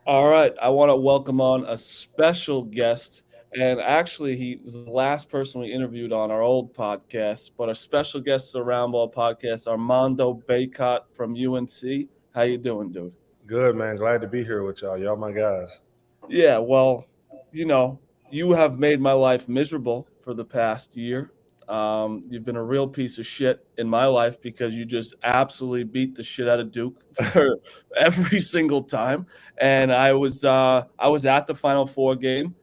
All right, I want to welcome on a special guest. And actually, he was the last person we interviewed on our old podcast. But our special guest is the Roundball podcast, Armando Bacot from UNC. How you doing, dude? Good, man. Glad to be here with y'all. Y'all my guys. Yeah, well, you have made my life miserable for the past year. You've been a real piece of shit in my life because you just absolutely beat the shit out of Duke for every single time. And I was at the Final Four game.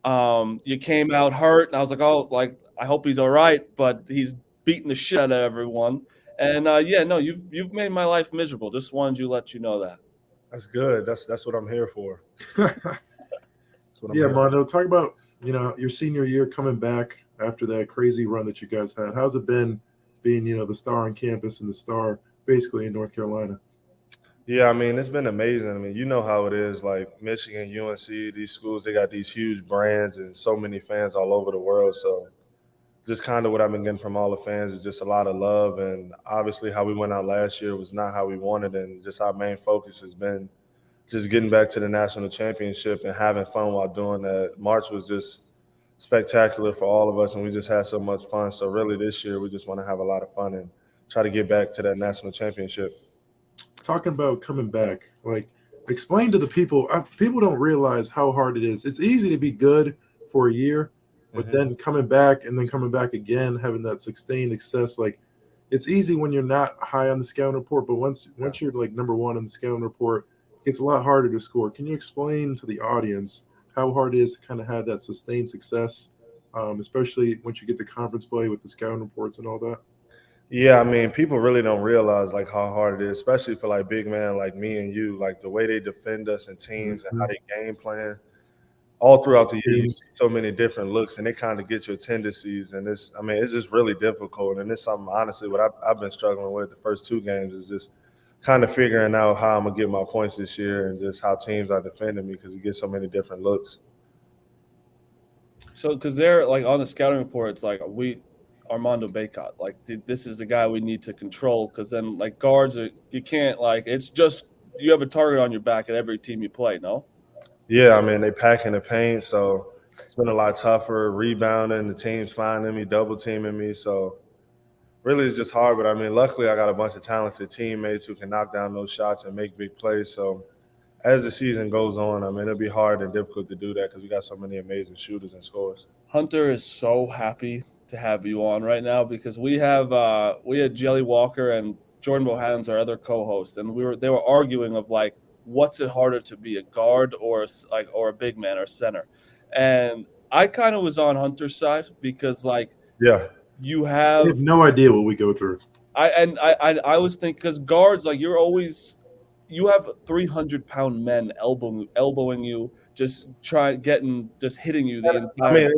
You came out hurt, and I was like, oh, like I hope he's all right, but he's beating the shit out of everyone. And yeah, no, you've made my life miserable. Just wanted to let you know that. That's good. That's what I'm here for. That's what I'm Yeah, here for. Mondo, talk about your senior year coming back after that crazy run that you guys had. How's it been being the star on campus and the star basically in North Carolina? Yeah, I mean, it's been amazing. I mean, you know how it is. Like Michigan, UNC, these schools, they got these huge brands and so many fans all over the world. So just kind of what I've been getting from all the fans is just a lot of love. And obviously, how we went out last year was not how we wanted, and just our main focus has been just getting back to the national championship and having fun while doing that. March was just spectacular for all of us, and we just had so much fun. So really, this year we just want to have a lot of fun and try to get back to that national championship. Talking about coming back, like explain to the people. People don't realize how hard it is. It's easy to be good for a year, but Mm-hmm. then coming back and then coming back again, having that sustained success, like it's easy when you're not high on the scouting report, but Yeah. once you're like number one on the scouting report, it's a lot harder to score. Can you explain to the audience how hard it is to kind of have that sustained success, especially once you get the conference play with the scouting reports and all that? Yeah, I mean, people really don't realize like how hard it is, especially for like big man like me and you, like the way they defend us in teams and how Mhm. they game plan. All throughout Double the year, you teams. see so many different looks, and they kind of get your tendencies. And I mean, it's just really difficult. And it's something, honestly, what I've been struggling with the first two games is just kind of figuring out how I'm gonna get my points this year and just how teams are defending me because you get so many different looks. So, because they're like on the scouting report, it's like Armando Bacot, like this is the guy we need to control. Because then, like guards, you can't like it's just you have a target on your back at every team you play. No. Yeah, I mean, they pack in the paint, so it's been a lot tougher rebounding. The teams finding me, double teaming me, so really it's just hard. But I mean, luckily I got a bunch of talented teammates who can knock down those shots and make big plays. So as the season goes on, I mean, it'll be hard and difficult to do that because we got so many amazing shooters and scorers. Hunter is so happy to have you on right now because we had Jelly Walker and Jordan Bohannon's our other co-host, and they were arguing of like what's it harder to be a guard or or a big man or center, and I kind of was on Hunter's side because like Yeah, you They have have no idea what we go through. I was thinking because guards like you have 300-pound men elbowing you, just hitting you the I entire. mean,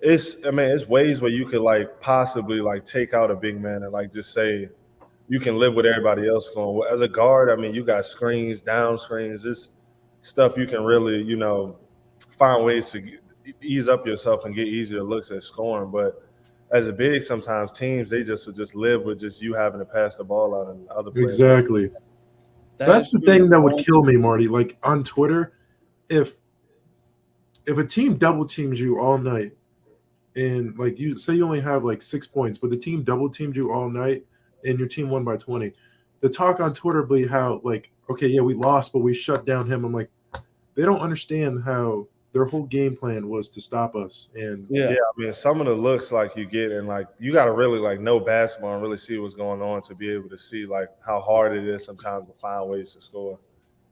it's I mean, it's ways where you could like possibly like take out a big man and like just say you can live with everybody else going. Well, as a guard, I mean, you got screens, down screens, this stuff you can really, find ways to ease up yourself and get easier looks at scoring. But as a big, sometimes teams they just would just live with just you having to pass the ball out and other players. Exactly. That That's is the true. thing that would kill me, Marty. Like on Twitter, if if a team double teams you all night and like you say you only have like 6 points, but the team double teamed you all night and your team won by 20, the talk on Twitter will be how like, okay, yeah, we lost, but we shut down him. I'm like, they don't understand how their whole game plan was to stop us. And Yeah. Yeah, I mean, some of the looks like you get, and like you got to really like know basketball and really see what's going on to be able to see like how hard it is sometimes to find ways to score.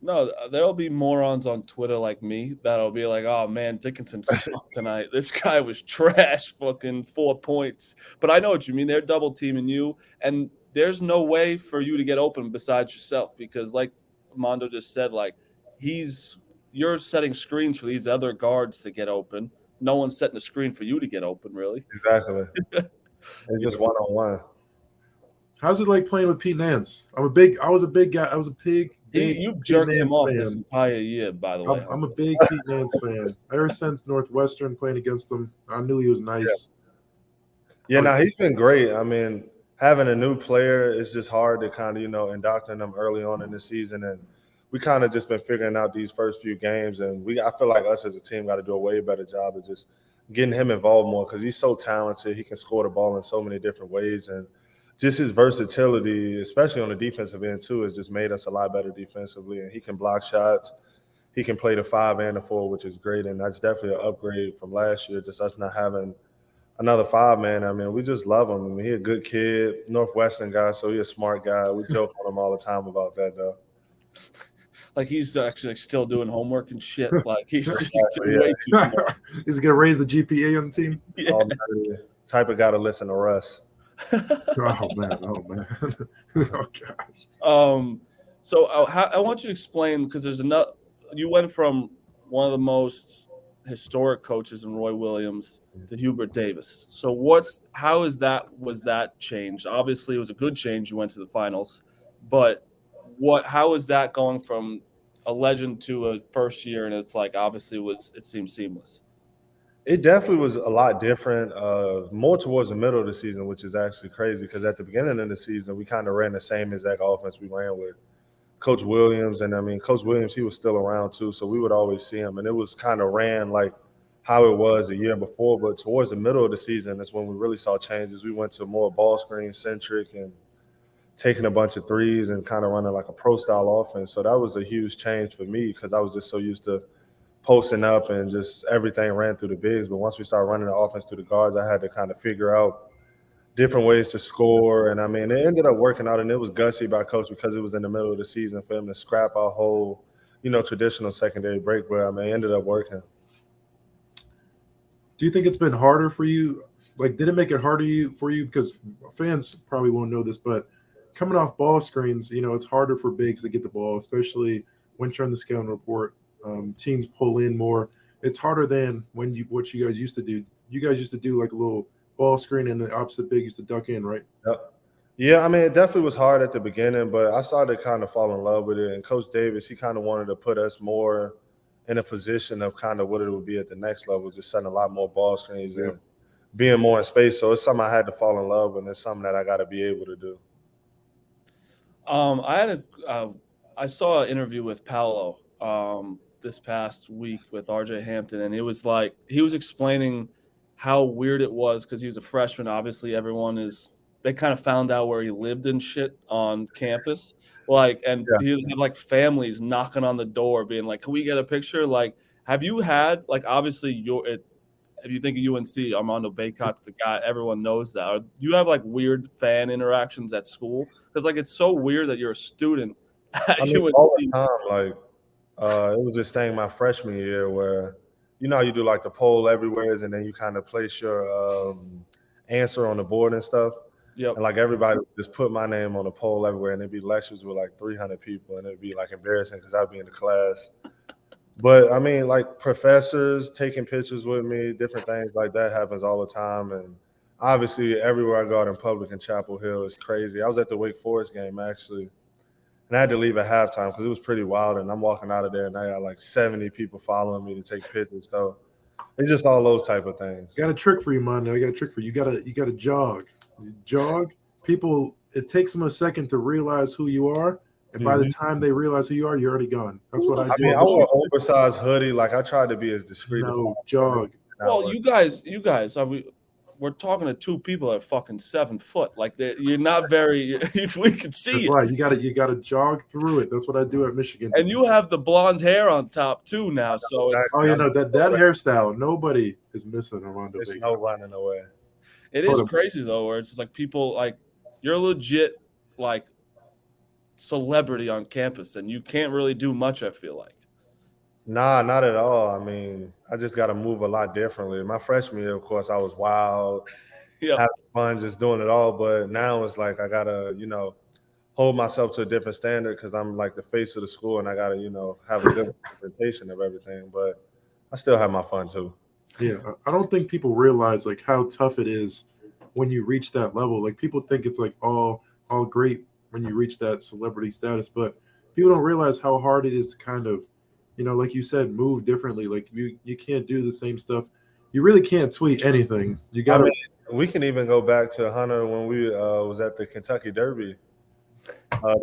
No, there'll be morons on Twitter like me that'll be like, "Oh man, Dickinson sucked tonight. This guy was trash, fucking 4 points." But I know what you mean. They're double teaming you, and there's no way for you to get open besides yourself because, like Mondo just said, like he's you're setting screens for these other guards to get open. No one's setting a screen for you to get open, really. Exactly. It's just one on one. how's it like playing with Pete Nance? I was a big guy. I was a big You Pete jerked him Nance off this fan. entire year, by the way. I'm a big Pete Nance fan. Ever since Northwestern playing against him, I knew he was nice. Yeah, Oh, now he's been great. I mean, having a new player is just hard to kind of, indoctrinate them early on in the season. And we kind of just been figuring out these first few games, and I feel like us as a team got to do a way better job of just getting him involved more because he's so talented. He can score the ball in so many different ways, and just his versatility, especially on the defensive end too, has just made us a lot better defensively. And he can block shots. He can play the 5 and the 4, which is great, and that's definitely an upgrade from last year. Just us not having another 5-man. I mean, we just love him. I mean, he's a good kid, Northwestern guy, so he's a smart guy. We joke on him all the time about that, though. Like he's actually still doing homework and shit. Like he's Exactly, way too smart. He's gonna raise the GPA on the team. Yeah. Type of guy to listen to Russ. Oh man. Oh gosh. So I want you to explain, because there's another. You went from one of the most historic coaches in Roy Williams to Hubert Davis. So was that changed? Obviously, it was a good change. You went to the finals, but how is that going from a legend to a first year? And it's like, obviously it seems seamless. It definitely was a lot different, more towards the middle of the season, which is actually crazy because at the beginning of the season, we kind of ran the same exact offense we ran with Coach Williams. And I mean, Coach Williams, he was still around too, so we would always see him. And it was kind of ran like how it was the year before. But towards the middle of the season, that's when we really saw changes. We went to more ball screen centric and taking a bunch of threes and kind of running like a pro style offense. So that was a huge change for me because I was just so used to posting up and just everything ran through the bigs. But once we started running the offense through the guards, I had to kind of figure out different ways to score. And I mean, it ended up working out, and it was gutsy by coach because it was in the middle of the season for him to scrap our whole, traditional secondary break. But I mean, it ended up working. Do you think it's been harder for you? Like, did it make it harder for you? Because fans probably won't know this, but coming off ball screens, it's harder for bigs to get the ball, especially when you're on the scouting report. Teams pull in more. It's harder than what you guys used to do. You guys used to do like a little ball screen, and the opposite big used to duck in, right? Yep. Yeah, I mean, it definitely was hard at the beginning, but I started to kind of fall in love with it. And Coach Davis, he kind of wanted to put us more in a position of kind of what it would be at the next level, just setting a lot more ball screens and being more in space. So it's something I had to fall in love with, and it's something that I got to be able to do. I saw an interview with Paolo this past week with RJ Hampton, and it was like he was explaining how weird it was because he was a freshman. Obviously, they kind of found out where he lived and shit on campus. Like, and he would have like families knocking on the door being like, "Can we get a picture?" Like, have you had, like, obviously if you think of UNC, Armando Bacot's the guy, everyone knows that. Or do you have like weird fan interactions at school? Because like it's so weird that you're a student at UNC. All the time, like it was this thing my freshman year where how you do like the poll everywhere, and then you kind of place your answer on the board and stuff. Yep. And like everybody would just put my name on the poll everywhere, and it'd be lectures with like 300 people, and it'd be like embarrassing because I'd be in the class. But I mean, like professors taking pictures with me, different things like that happens all the time. And obviously everywhere I go out in public in Chapel Hill is crazy. I was at the Wake Forest game actually, and I had to leave at halftime because it was pretty wild. And I'm walking out of there, and I got like 70 people following me to take pictures. So it's just all those type of things. I got a trick for you, Mondo. I got a trick for you. You got to jog. You jog. People, it takes them a second to realize who you are. And by the time they realize who you are, you're already gone. That's what I do. I mean, I wore an oversized hoodie. Like, I tried to be as discreet as possible. Jog. Well, you guys, we're talking to two people that are fucking 7 foot. Like, you're not very. We can see That's it. right. You got to jog through it. That's what I do at Michigan. And you have the blonde hair on top too now. So it's that hairstyle. Nobody is missing Armando. There's no running away. It is crazy though, where it's just like people like you're legit like celebrity on campus, and you can't really do much. I feel like. Nah, not at all. I mean, I just got to move a lot differently. My freshman year, of course, I was wild, having fun, just doing it all. But now it's like I gotta, hold myself to a different standard because I'm like the face of the school, and I gotta, have a good representation of everything. But I still have my fun too. Yeah, I don't think people realize like how tough it is when you reach that level. Like people think it's like all great when you reach that celebrity status, but people don't realize how hard it is to kind of, like you said, move differently. Like you can't do the same stuff. You really can't tweet anything. You got to. We can even go back to Hunter when we was at the Kentucky Derby.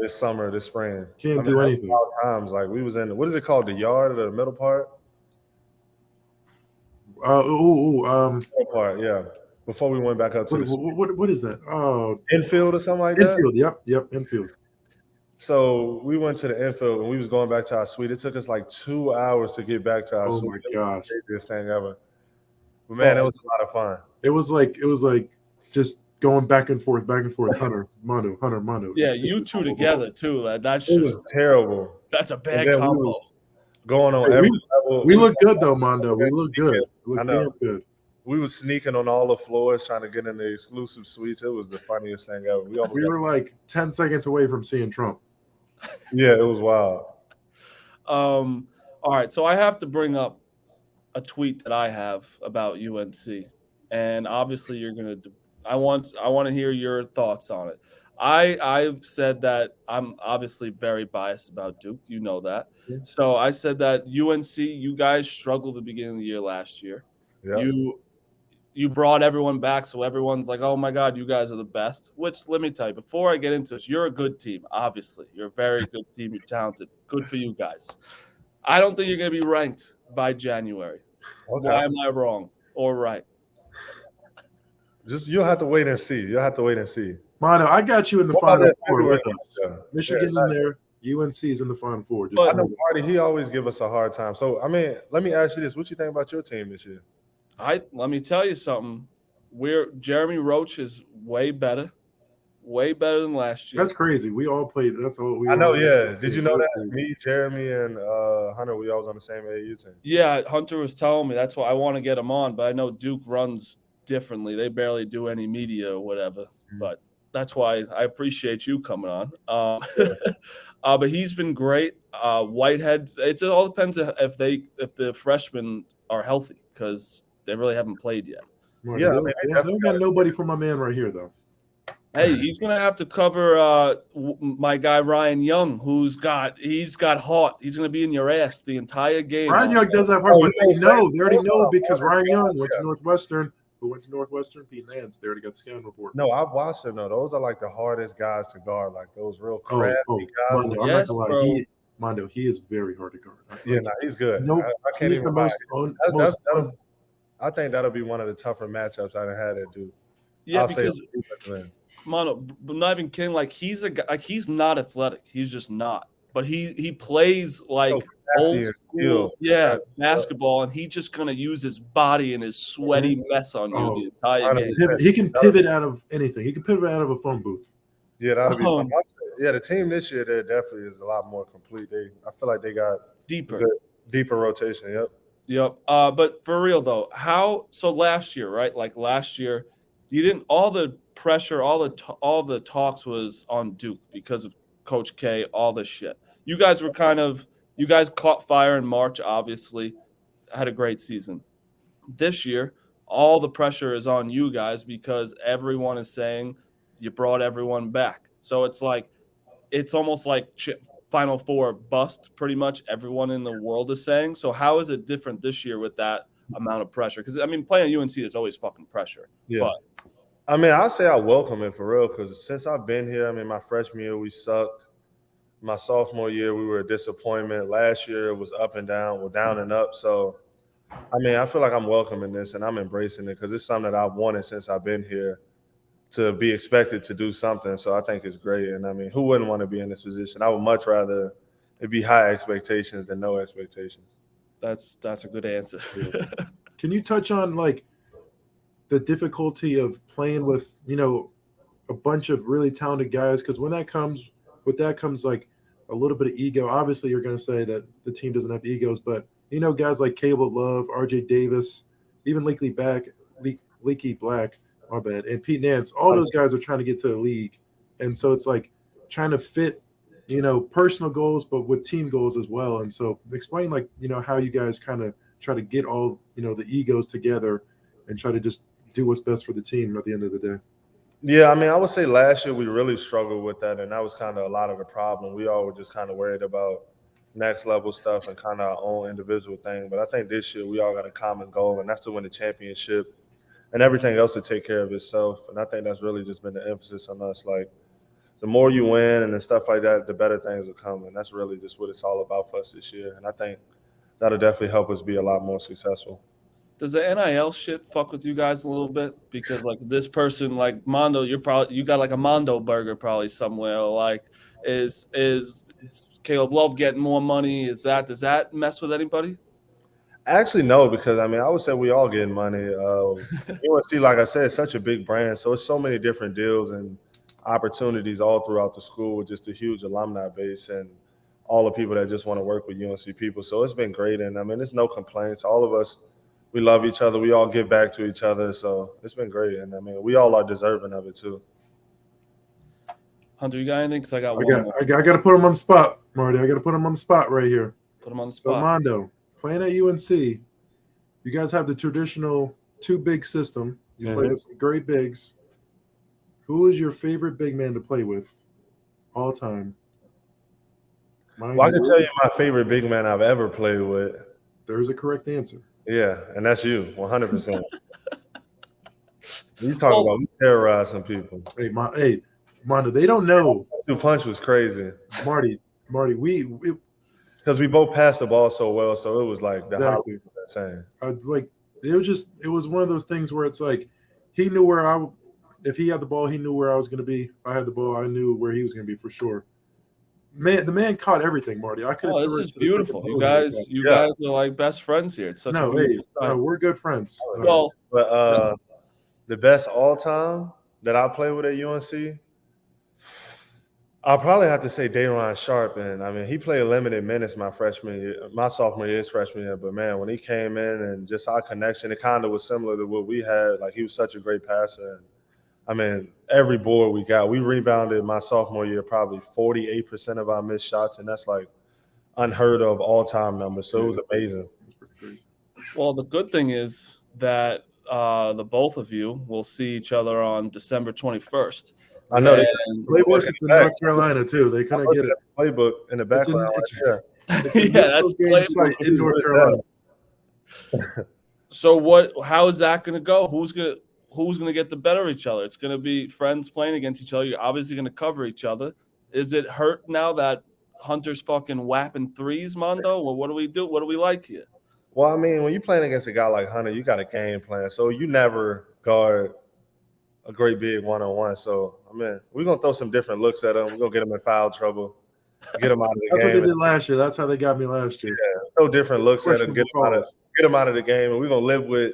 this summer, this spring. Can't do anything. Wild times. Like we was in what is it called? The yard or the middle part? Middle part, yeah. Before we went back up to what is that? Oh, infield or something like that. Infield. Yep, infield. So we went to the infield and we was going back to our suite. It took us like 2 hours to get back to our suite. Oh my gosh, this thing ever. But man, it was a lot of fun. It was like just going back and forth. Hunter, Manu. Yeah, you two together too. That's it just was terrible. That's a bad combo. Going on every level. We look good though, Mondo. We look good. I know. Good. We was sneaking on all the floors trying to get in the exclusive suites. It was the funniest thing ever. We were like 10 seconds away from seeing Trump. Yeah, it was wild. All right, so I have to bring up a tweet that I have about UNC, and obviously you're gonna. I want to hear your thoughts on it. I've said that I'm obviously very biased about Duke. You know that. Yeah. So I said that UNC, you guys struggled at the beginning of the year last year. Yeah. You brought everyone back, so everyone's like, oh my God, you guys are the best. Which, let me tell you, before I get into this, you're a good team, obviously. You're a very good team. You're talented. Good for you guys. I don't think you're going to be ranked by January. Okay. Why am I wrong or right? You'll have to wait and see. Mono, I got you in the Final Four with us. Michigan in there. UNC is in the Final Four. I know Marty, he always give us a hard time. So, I mean, let me ask you this. What you think about your team this year? Let me tell you something. Jeremy Roach is way better than last year. That's crazy. We all played. That's all we. I know. Yeah. Did you know that? Me, Jeremy, and Hunter, we all was on the same AAU team. Yeah, Hunter was telling me. That's why I want to get him on. But I know Duke runs differently. They barely do any media or whatever. Mm-hmm. But that's why I appreciate you coming on. But he's been great. Whitehead. It all depends if the freshmen are healthy because they really haven't played yet. Right. Yeah, they got nobody for my man right here, though. Hey, he's gonna have to cover my guy Ryan Young, he's got heart. He's gonna be in your ass the entire game. Ryan Young does have heart, but they already know because Ryan Young went to Northwestern. Who went to Northwestern? Pete Nance. They already got scan report. No, I've watched them. though. Those are like the hardest guys to guard. Like those real crafty guys. Mondo, I'm not gonna lie. Mondo, he is very hard to guard. He's good. Nope, I can't even. I think that'll be one of the tougher matchups I've had at Duke. Yeah, because Mono, but not even kidding. Like he's a guy. Like he's not athletic. He's just not. But he plays like old school, basketball, and he's just gonna use his body and his sweaty mess on you the entire game. He can pivot out of anything. He can pivot out of a phone booth. Yeah, that'll be fun. Yeah, the team this year there definitely is a lot more complete. I feel like they got deeper rotation. Yep. But for real though, last year, right? Like last year, you didn't all the pressure, all the talks was on Duke because of Coach K, all this shit. You guys caught fire in March, obviously, had a great season. This year, all the pressure is on you guys because everyone is saying you brought everyone back. So it's almost like Final Four bust, pretty much everyone in the world is saying. So how is it different this year with that amount of pressure? Because, I mean, playing at UNC, there's always fucking pressure. Yeah. But I mean, I'll say I welcome it for real because since I've been here, I mean, my freshman year, we sucked. My sophomore year, we were a disappointment. Last year, it was up and down, down and up. So, I mean, I feel like I'm welcoming this and I'm embracing it because it's something that I've wanted since I've been here to be expected to do something. So I think it's great. And, I mean, who wouldn't want to be in this position? I would much rather it be high expectations than no expectations. That's a good answer. Can you touch on, like, the difficulty of playing with, a bunch of really talented guys? Because with that comes like a little bit of ego. Obviously, you're going to say that the team doesn't have egos, but guys like Caleb Love, RJ Davis, even Leaky Black, my bad, and Pete Nance. All those guys are trying to get to the league, and so it's like trying to fit, personal goals, but with team goals as well. And so, explain how you guys kind of try to get all the egos together and try to just do what's best for the team at the end of the day. Yeah, I mean, I would say last year we really struggled with that, and that was kind of a lot of the problem. We all were just kind of worried about next level stuff and kind of our own individual thing. But I think this year we all got a common goal, and that's to win the championship and everything else to take care of itself. And I think that's really just been the emphasis on us, like the more you win and stuff like that, the better things will come. And that's really just what it's all about for us this year. And I think that'll definitely help us be a lot more successful. Does the NIL shit fuck with you guys a little bit? Because like this person, like Mondo, you got like a Mondo burger probably somewhere. Like, is Caleb Love getting more money? Does that mess with anybody? Actually, no, because I mean, I would say we all getting money. UNC, like I said, is such a big brand, so it's so many different deals and opportunities all throughout the school with just a huge alumni base and all the people that just want to work with UNC people. So it's been great, and I mean, there's no complaints. All of us, we love each other. We all give back to each other, so it's been great. And I mean, we all are deserving of it too. Hunter, you got anything? Because I got one more. I got to put him on the spot, Marty. I got to put him on the spot right here. Put him on the So, spot. Mondo, playing at UNC, you guys have the traditional two big system. You play with some great bigs. Who is your favorite big man to play with all time? Well, I can tell you my favorite big man I've ever played with. There's a correct answer. Yeah, and that's you, 100%. You talk about we terrorize some people. Hey, Mondo, they don't know. Two punch was crazy. Marty, because we both passed the ball so well, so it was like the exactly. Same. It was one of those things where it's like he knew if he had the ball, he knew where I was going to be. If I had the ball, I knew where he was going to be for sure. Man, the man caught everything, Marty. I could. Oh, this is beautiful. You guys are like best friends here. It's such a beautiful no, we're good friends. Well, but the best all time that I played with at UNC, I'll probably have to say Day'Ron Sharp. And I mean, he played limited minutes my sophomore year, his freshman year. But man, when he came in and just our connection, it kind of was similar to what we had. Like he was such a great passer. And I mean, every board we rebounded my sophomore year probably 48% of our missed shots, and that's like unheard of all-time numbers. So it was amazing. Well, the good thing is that the both of you will see each other on December 21st. I know. Of course, it's in North Carolina too. They couldn't get it. Playbook in the background right there. Yeah, that's playbook in North Carolina. So how is that going to go? Who's going to get the better of each other? It's going to be friends playing against each other. You're obviously going to cover each other. Is it hurt now that Hunter's fucking whapping threes, Mondo? Well, what do we do? What do we like here? Well, I mean, when you're playing against a guy like Hunter, you got a game plan. So you never guard a great big one-on-one. So, I mean, we're going to throw some different looks at him. We're going to get him in foul trouble, get him out of the game. That's what they did last year. That's how they got me last year. Yeah, throw different looks at him, get him out of the game, and we're going to live with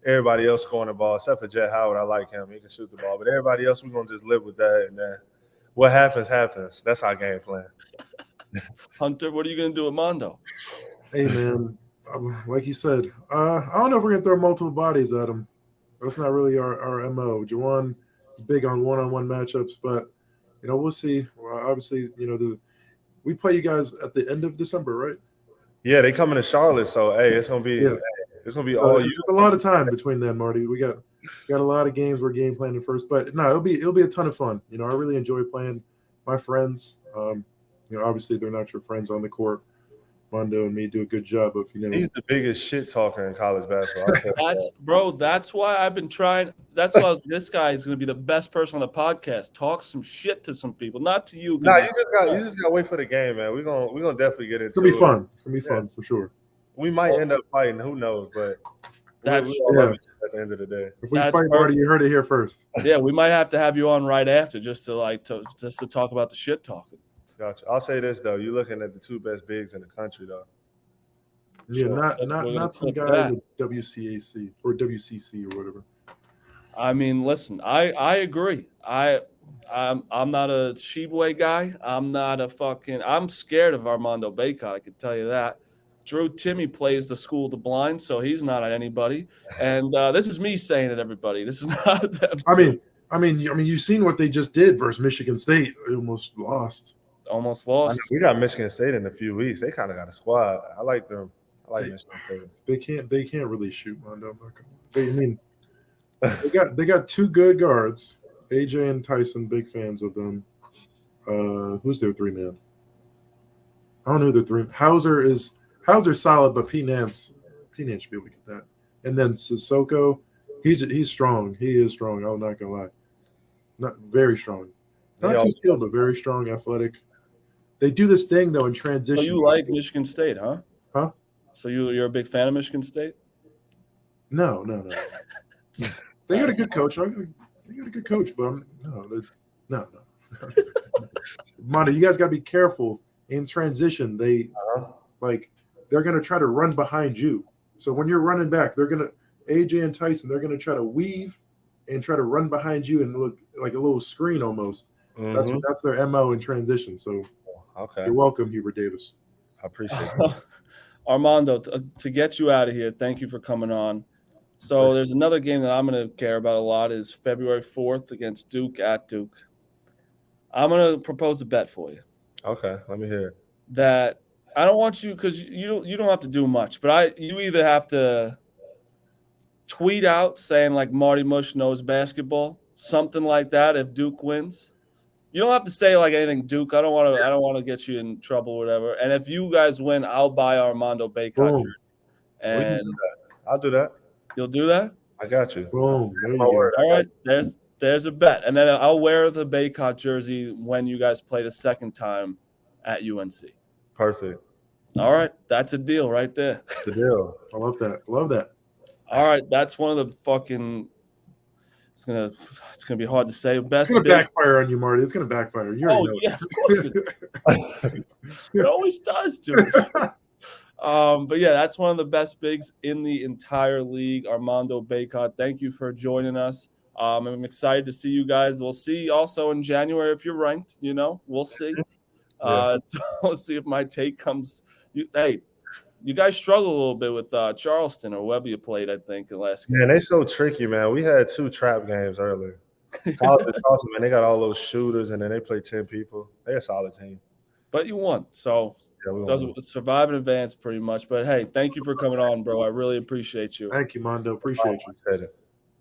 everybody else scoring the ball, except for Jet Howard. I like him. He can shoot the ball. But everybody else, we're going to just live with that. And then what happens, happens. That's our game plan. Hunter, what are you going to do with Mondo? Hey, man, like you said, I don't know if we're going to throw multiple bodies at him. That's not really our MO. Juwan is big on one-on-one matchups, but, we'll see. Well, obviously, we play you guys at the end of December, right? Yeah, they coming to Charlotte, so, hey, it's going to be it's going to be all you. It's a lot of time between then, Marty. We got a lot of games we're game planning first, but no, it'll be a ton of fun. I really enjoy playing my friends. Obviously they're not your friends on the court. Mondo and me do a good job of He's the biggest shit talker in college basketball. That's why I've been trying. That's why this guy is going to be the best person on the podcast. Talk some shit to some people, not to you. Nah, you just got to wait for the game, man. We're gonna definitely get into it. It's gonna be fun. It's gonna be fun for sure. We might end up fighting. Who knows? But that's at the end of the day. If we fight, Marty, you heard it here first. Yeah, we might have to have you on right after just to talk about the shit talking. Gotcha. I'll say this though: you're looking at the two best bigs in the country, though. Yeah, sure. not some guy in the WCAC or WCC or whatever. I mean, listen, I agree. I'm not a Sheboy guy. I'm scared of Armando Bacot. I can tell you that. Drew Timmy plays the school the blind, so he's not at anybody. And this is me saying it, everybody. This is not them. I mean, you've seen what they just did versus Michigan State. They almost lost. We got Michigan State in a few weeks. They kind of got a squad. I like them. I like Michigan State. They can't really shoot, Mondo. They got two good guards. AJ and Tyson, big fans of them. Who's their three man? I don't know who their three. Hauser's solid, but P. Nance should be able to get that. And then Sissoko, he's strong. He is strong. I'm not gonna lie, not very strong. Not too skilled, but very strong, athletic. They do this thing though in transition. So you like Michigan State, huh? Huh? So you're a big fan of Michigan State? No. They got a good coach. They got a good coach, but no. Mondo, you guys got to be careful in transition. They're going to try to run behind you. So when you're running back, they're going to AJ and Tyson. They're going to try to weave and try to run behind you and look like a little screen almost. Mm-hmm. That's their MO in transition. So you're welcome, Hubert Davis. I appreciate it. Armando, to get you out of here, thank you for coming on. So there's another game that I'm going to care about a lot is February 4th against Duke at Duke. I'm going to propose a bet for you. Okay, let me hear it. That I don't want you because you don't have to do much, but you either have to tweet out saying like Marty Mush knows basketball, something like that if Duke wins. You don't have to say like anything Duke. I don't want to get you in trouble or whatever. And if you guys win, I'll buy Armando Bacot. And I'll do that. You'll do that? I got you. Boom. All right. There's a bet. And then I'll wear the Bacot jersey when you guys play the second time at UNC. Perfect. All right. That's a deal right there. The deal. I love that. All right. That's one of the fucking it's gonna be hard to say. It's gonna backfire on you, Marty. It's gonna backfire. You already know. Yeah, of course it always does, dude. But yeah, that's one of the best bigs in the entire league, Armando Bacot. Thank you for joining us. I'm excited to see you guys. We'll see also in January if you're ranked. We'll see. So we'll see if my take comes. Hey, you guys struggle a little bit with Charleston or whoever you played, I think, in the last game. Man, they so tricky, man. We had 2 trap games earlier. Charleston, man, they got all those shooters, and then they play 10 people. They're a solid team. But you won, so survive and advance pretty much. But, hey, thank you for coming on, bro. I really appreciate you. Thank you, Mondo. Appreciate you.